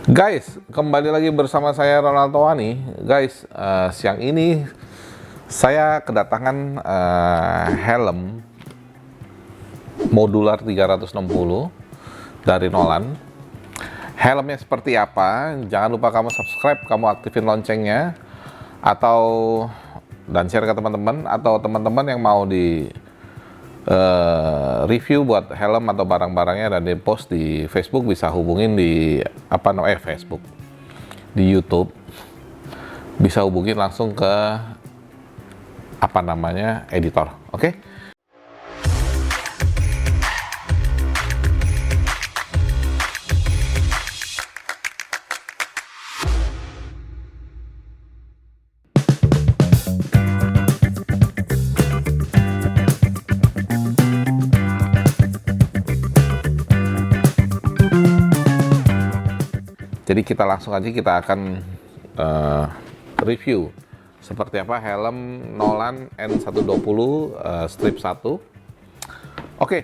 Guys, kembali lagi bersama saya Ronald Towani. Guys, siang ini saya kedatangan helm modular 360 dari Nolan. Helmnya seperti apa? Jangan lupa kamu subscribe, kamu aktifin loncengnya, dan share ke teman-teman, atau teman-teman yang mau di review buat helm atau barang-barangnya dan di post di Facebook, bisa hubungin di Facebook, di YouTube, bisa hubungin langsung ke editor. Oke? Jadi kita langsung aja, kita akan review seperti apa helm Nolan N120 strip 1. Oke,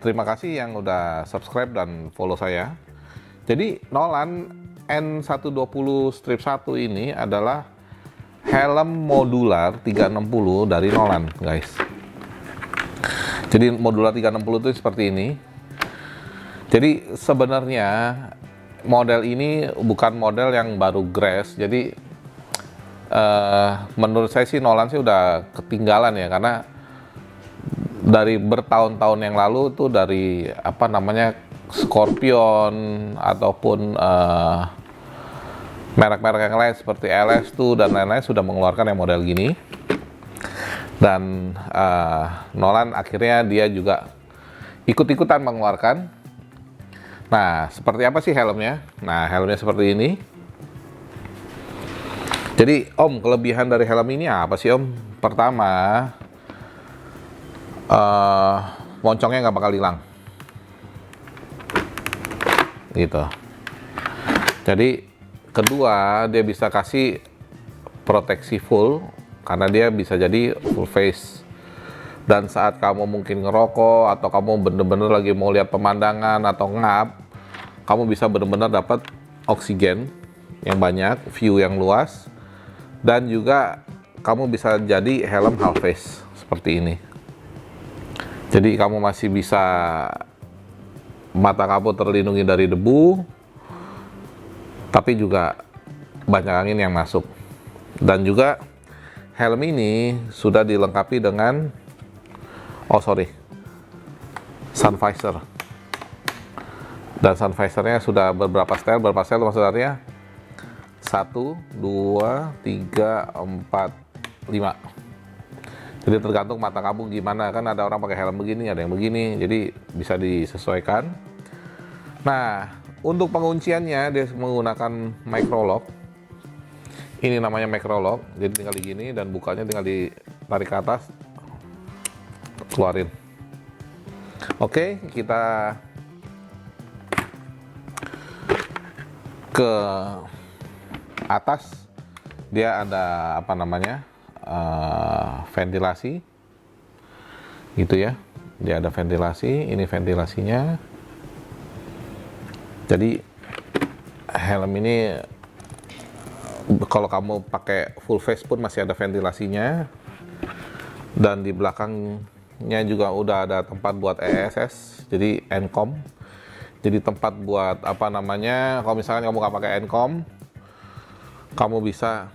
terima kasih yang udah subscribe dan follow saya. Jadi Nolan N120 strip 1 ini adalah helm modular 360 dari Nolan, guys. Jadi modular 360 itu seperti ini. Jadi sebenarnya model ini bukan model yang baru grace. Jadi menurut saya sih Nolan sih udah ketinggalan ya, karena dari bertahun-tahun yang lalu tuh, dari Scorpion ataupun merek-merek yang lain seperti LS2 dan lain-lain sudah mengeluarkan yang model gini. Dan Nolan akhirnya dia juga ikut-ikutan mengeluarkan. Nah, seperti apa sih helmnya? Nah, helmnya seperti ini. Jadi, Om, kelebihan dari helm ini apa sih, Om? Pertama, moncongnya nggak bakal hilang. Gitu. Jadi, kedua, dia bisa kasih proteksi full, karena dia bisa jadi full face. Dan saat kamu mungkin ngerokok, atau kamu bener-bener lagi mau lihat pemandangan atau ngap, kamu bisa bener-bener dapat oksigen yang banyak, view yang luas, dan juga kamu bisa jadi helm half face seperti ini. Jadi kamu masih bisa, mata kamu terlindungi dari debu, tapi juga banyak angin yang masuk. Dan juga helm ini sudah dilengkapi dengan sun visor. Dan sun visornya sudah berapa style maksudnya 1, 2, 3, 4, 5. Jadi tergantung mata kamu gimana, kan ada orang pakai helm begini, ada yang begini, jadi bisa disesuaikan. Nah, untuk pengunciannya dia menggunakan micro lock. Ini namanya micro lock, jadi tinggal digini dan bukanya tinggal ditarik ke atas, keluarin. Oke, kita ke atas. Dia ada ventilasi gitu ya. Dia ada ventilasi, ini ventilasinya. Jadi helm ini kalau kamu pakai full face pun masih ada ventilasinya. Dan di belakangnya juga udah ada tempat buat ESS, jadi Encom. Jadi tempat buat kalau misalkan kamu nggak pakai Encom, kamu bisa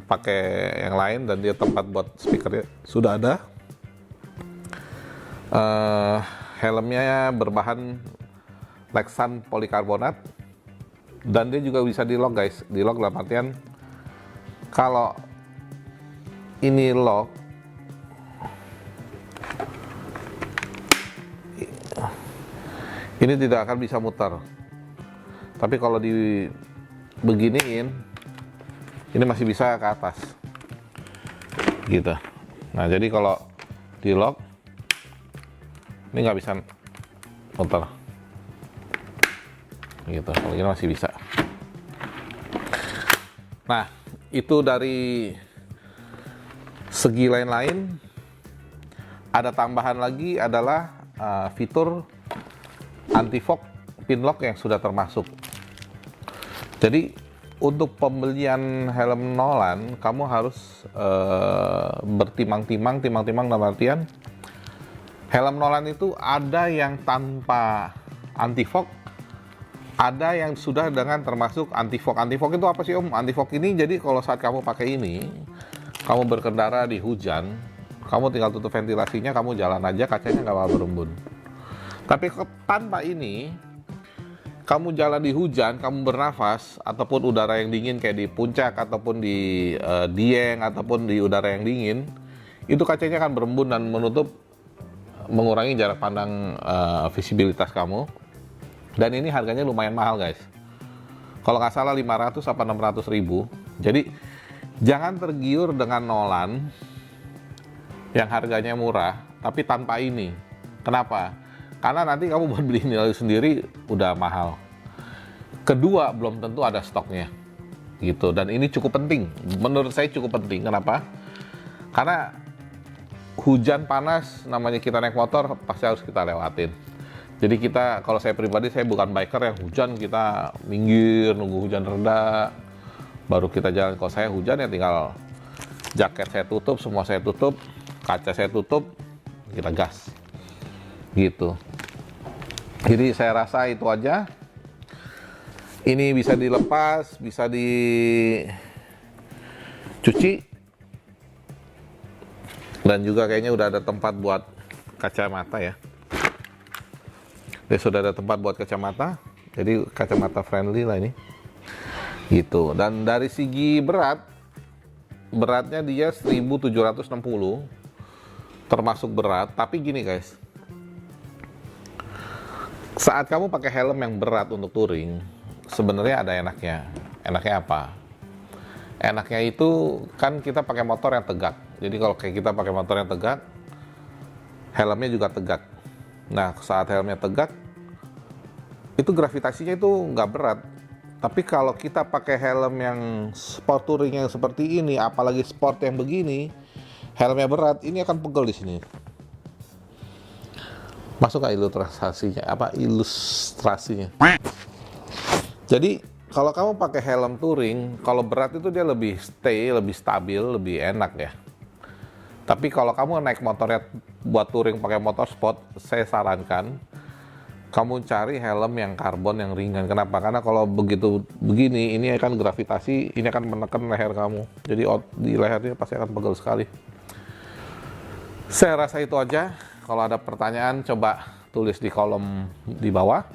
pakai yang lain, dan dia tempat buat speakernya sudah ada. Helmnya berbahan Lexan polikarbonat, dan dia juga bisa di lock, guys. Di lock dalam artian kalau ini lock, ini tidak akan bisa muter. Tapi kalau beginiin, ini masih bisa ke atas. Gitu. Nah, jadi kalau di lock, ini nggak bisa muter. Gitu. Kalau ini masih bisa. Nah, itu dari segi lain-lain. Ada tambahan lagi adalah fitur anti fog pin lock yang sudah termasuk. Jadi untuk pembelian helm Nolan, kamu harus bertimang-timang dalam artian helm Nolan itu ada yang tanpa anti-fog, ada yang sudah dengan termasuk anti-fog. Anti-fog itu apa sih Om? Anti-fog ini jadi kalau saat kamu pakai ini, kamu berkendara di hujan, kamu tinggal tutup ventilasinya, kamu jalan aja, kacanya nggak bakal berembun. Tapi tanpa ini, kamu jalan di hujan, kamu bernafas, ataupun udara yang dingin kayak di puncak, ataupun di Dieng, ataupun di udara yang dingin, itu kacanya akan berembun dan menutup, mengurangi jarak pandang visibilitas kamu. Dan ini harganya lumayan mahal guys. Kalau nggak salah 500 apa 600 ribu. Jadi jangan tergiur dengan Nolan yang harganya murah, tapi tanpa ini. Kenapa? Karena nanti kamu buat beli nilai sendiri udah mahal. Kedua, belum tentu ada stoknya. Gitu. Dan ini cukup penting. Menurut saya cukup penting. Kenapa? Karena hujan panas, namanya kita naik motor, pasti harus kita lewatin. Jadi kita, kalau saya pribadi, saya bukan biker yang hujan kita minggir, nunggu hujan reda, baru kita jalan. Kalau saya hujan ya tinggal jaket saya tutup, semua saya tutup, kaca saya tutup, kita gas. Gitu. Jadi saya rasa itu aja. Ini bisa dilepas, bisa dicuci. Dan juga kayaknya udah ada tempat buat kacamata ya. Sudah ada tempat buat kacamata, jadi kacamata friendly lah ini. Gitu. Dan dari segi beratnya dia 1760, termasuk berat. Tapi gini guys, saat kamu pakai helm yang berat untuk touring, sebenarnya ada enaknya. Enaknya apa? Enaknya itu kan kita pakai motor yang tegak. Jadi kalau kayak kita pakai motor yang tegak, helmnya juga tegak. Nah, saat helmnya tegak, itu gravitasinya itu nggak berat. Tapi kalau kita pakai helm yang sport touring yang seperti ini, apalagi sport yang begini, helmnya berat, ini akan pegel di sini. Masuk nggak ilustrasinya? Jadi kalau kamu pakai helm touring, kalau berat itu dia lebih stay, lebih stabil, lebih enak ya. Tapi kalau kamu naik motornya buat touring pakai motor sport, saya sarankan kamu cari helm yang karbon yang ringan. Kenapa? Karena kalau begini, ini akan gravitasi, ini akan menekan leher kamu. Jadi di lehernya pasti akan pegel sekali. Saya rasa itu aja. Kalau ada pertanyaan, coba tulis di kolom di bawah.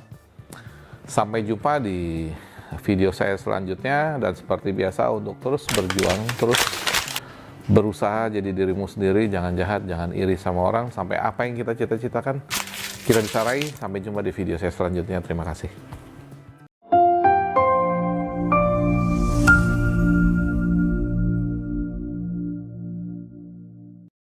Sampai jumpa di video saya selanjutnya. Dan seperti biasa, untuk terus berjuang, terus berusaha jadi dirimu sendiri, jangan jahat, jangan iri sama orang, sampai apa yang kita cita-citakan kita bisa raih. Sampai jumpa di video saya selanjutnya. Terima kasih.